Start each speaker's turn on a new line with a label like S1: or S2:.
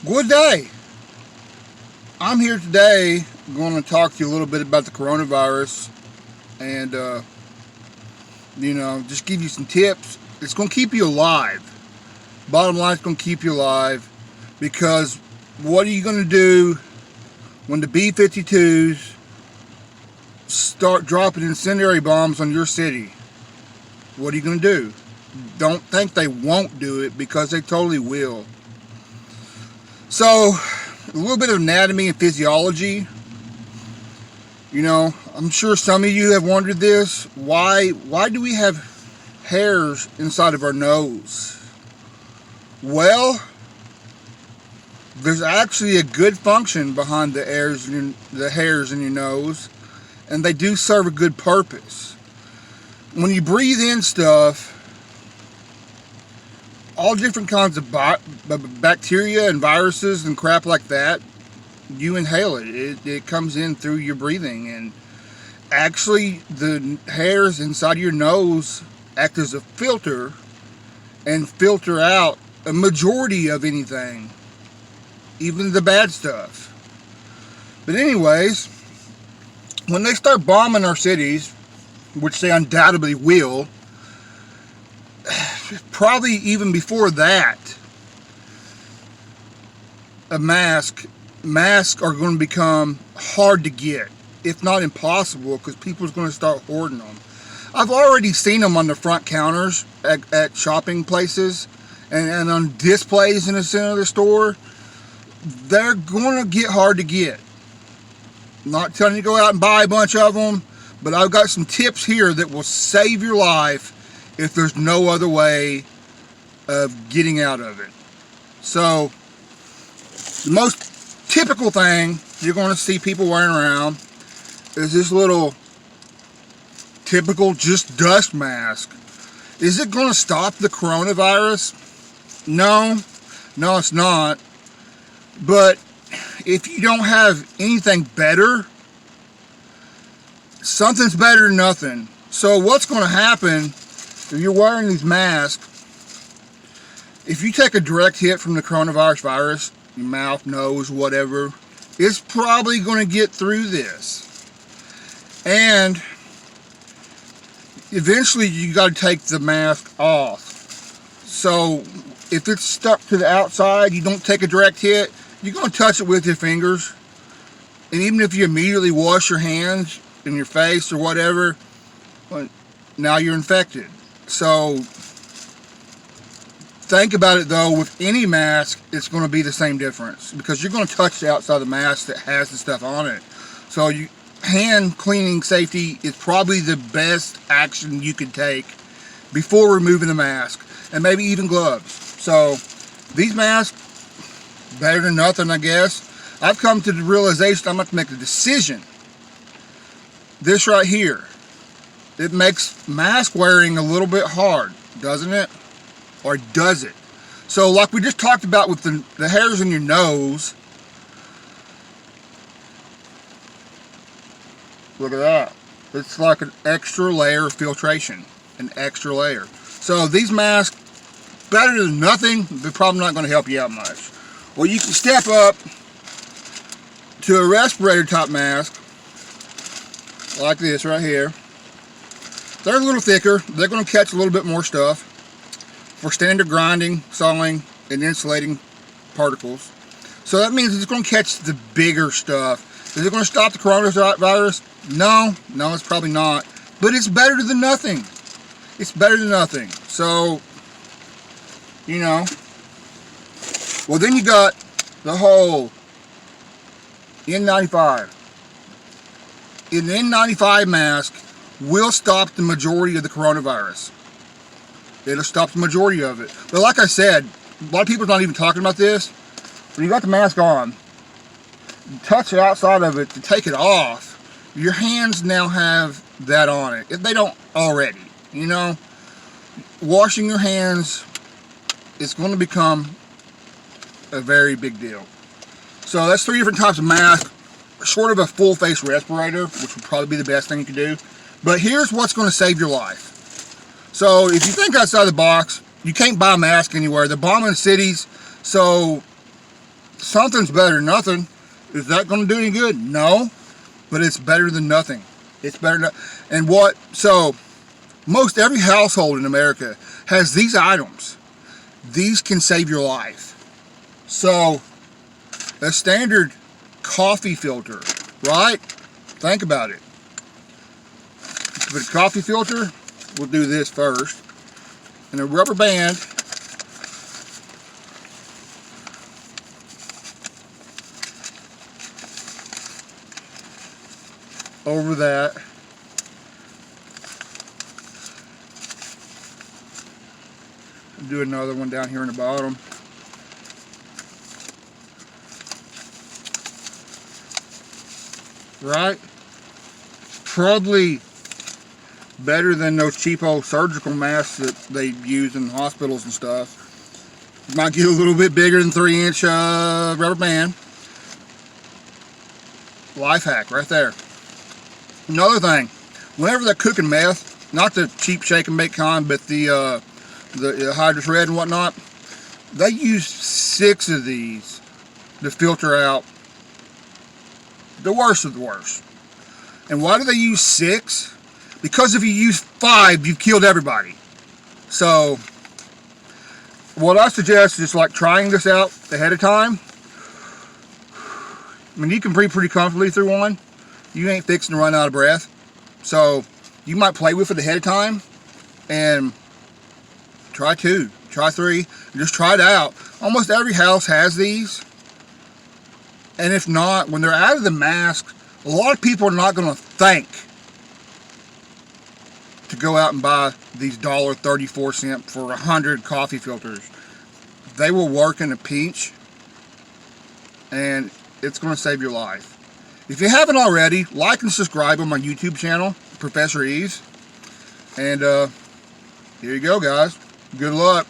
S1: Good day. I'm here today going to talk to you a little bit about the coronavirus and, just give you some tips. It's going to keep you alive. Bottom line, it's going to keep you alive because what are you going to do when the B-52s start dropping incendiary bombs on your city? What are you going to do? Don't think they won't do it because they totally will. So, a little bit of anatomy and physiology. I'm sure some of you have wondered this. Why do we have hairs inside of our nose? Well, there's actually a good function behind the hairs in your nose, and they do serve a good purpose. When you breathe in stuff, all different kinds of bacteria and viruses and crap like that, you inhale it. It comes in through your breathing, and actually the hairs inside of your nose act as a filter and filter out a majority of anything, even the bad stuff. But anyways, when they start bombing our cities, which they undoubtedly will, probably even before that, masks are going to become hard to get, if not impossible, because people are going to start hoarding them. I've already seen them on the front counters at shopping places and on displays in the center of the store. They're going to get hard to get. I'm not telling you to go out and buy a bunch of them, but I've got some tips here that will save your life if there's no other way of getting out of it. So, the most typical thing you're going to see people wearing around is this little typical just dust mask. Is it going to stop the coronavirus? No, it's not. But if you don't have anything better, something's better than nothing. So what's going to happen if you're wearing these masks? If you take a direct hit from the coronavirus virus, your mouth, nose, whatever, it's probably going to get through this. And eventually you got to take the mask off. So if it's stuck to the outside, you don't take a direct hit, you're going to touch it with your fingers. And even if you immediately wash your hands and your face or whatever, well, now you're infected. So think about it though, with any mask, it's going to be the same difference because you're going to touch the outside of the mask that has the stuff on it. So hand cleaning safety is probably the best action you could take before removing the mask, and maybe even gloves. So these masks, better than nothing, I guess. I've come to the realization I'm going to make a decision. This right here, it makes mask wearing a little bit hard, doesn't it? Or does it? So like we just talked about with the hairs in your nose, look at that. It's like an extra layer of filtration, an extra layer. So these masks, better than nothing, they're probably not going to help you out much. Well, you can step up to a respirator type mask, like this right here. They're a little thicker. They're going to catch a little bit more stuff for standard grinding, sawing, and insulating particles. So that means it's going to catch the bigger stuff. Is it going to stop the coronavirus? No, it's probably not. But it's better than nothing. It's better than nothing. So, well, then you got the whole N95. An N95 mask will stop the majority of the coronavirus. It'll stop the majority of it. But like I said, a lot of people are not even talking about this. When you got the mask on, you touch the outside of it to take it off, your hands now have that on it. If they don't already, washing your hands is going to become a very big deal. So that's 3 different types of mask, short of a full face respirator, which would probably be the best thing you could do. But here's what's going to save your life. So if you think outside the box, you can't buy a mask anywhere. They're bombing cities, so something's better than nothing. Is that going to do any good? No, but it's better than nothing. It's better than, and what, so most every household in America has these items. These can save your life. So a standard coffee filter, right? Think about it. Put a coffee filter, we'll do this first, and a rubber band over that. Do another one down here in the bottom. Right? Probably better than those cheapo surgical masks that they use in hospitals and stuff. Might get a little bit bigger than 3-inch rubber band. Life hack right there. Another thing, whenever they're cooking meth, not the cheap shake and bake kind, but the Hydrous Red and whatnot, they use 6 of these to filter out the worst of the worst. And why do they use 6? Because if you use 5, you've killed everybody. So what I suggest is like trying this out ahead of time. I mean, you can breathe pretty comfortably through one. You ain't fixing to run out of breath. So you might play with it ahead of time and try 2, try 3, and just try it out. Almost every house has these. And if not, when they're out of the mask, a lot of people are not going to think to go out and buy these $1.34 for 100 coffee filters. They will work in a pinch, and it's going to save your life. If you haven't already, like and subscribe on my YouTube channel, Professor Ease. And here you go, guys. Good luck.